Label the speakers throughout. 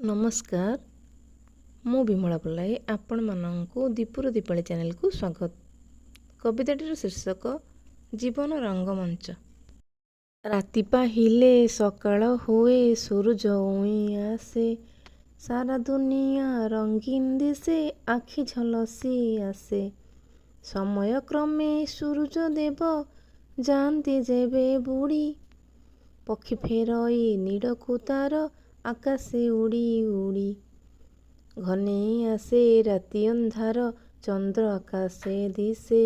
Speaker 1: नमस्कार मु विमला पल्लाई आपण मानंकु दीपुर दीपाली चैनल को स्वागत। कविताटीर शीर्षक जीवन रंगमंच। राति पाहिले सकाळ हुए सूरज उई आसे, सारा दुनिया रंगीन दिसे आखि झलसी आसे। समय क्रमे सूरज देव जाती जेबे बुड़ी, पक्षी फेरई नीड़कु तार आकाशे उड़ी उड़ी। घनेई आसे राति अंधार चंद्र आकाशे दिसे,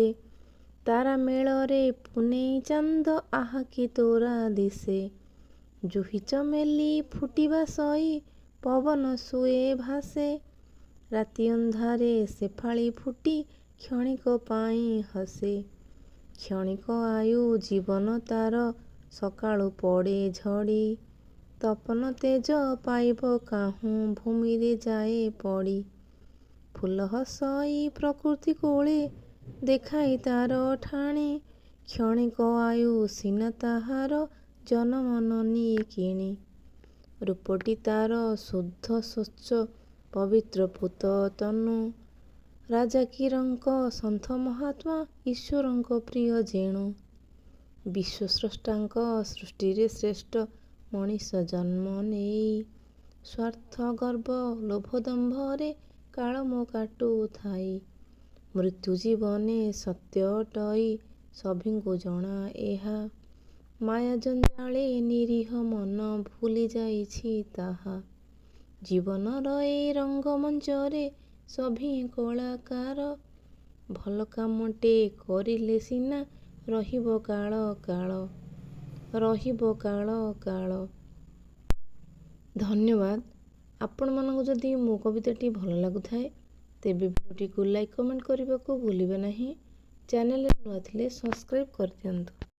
Speaker 1: तारा मेଳରେ पुनेई चांद आहा कि तोरा दिसे। जुही चमेली फुटिबा सई पवन सुए भासे, राति अंधारे शेफाली फुटी क्षणिक पाई हसे। क्षणिक आयु जीवन तार सकाळु पड़े झड़ी, तपन तेज पाइब काहू भूमि रे जाए पड़ी। फूल हसई प्रकृति कोले देखाई तार ठाणे, क्षणिक आयु सीना ताहार जनम ननी किणे। रूपटी तार शुद्ध स्वच्छ पवित्र पूत तनु, राजा किरंक सन्थ महात्मा ईश्वरंक प्रिय जेणु। विश्वस्रष्टांक सृष्टि रे श्रेष्ठ मनीष जन्म नेई, स्वार्थ गर्व लोभ दंभरे काल मो काटू थाई। मृत्यु जीवने सत्य अटई सभिंकु जଣା एहा, माया जंजाले निरीह मन भूली जाइछि ताहा। जीवनर ए रंगमंचरे सभी कलाकार, भल कामटे करिले सिना रहिब काल काल, रहिब काल काल। धन्यवाद। आपण मानक जदि मो कविताटी भल लागुथाए तेबे भिडियोटी को लाइक कमेंट करने को भूलिबे नहीं। चैनल रे नुआ थिले सब्सक्राइब कर दियंतु।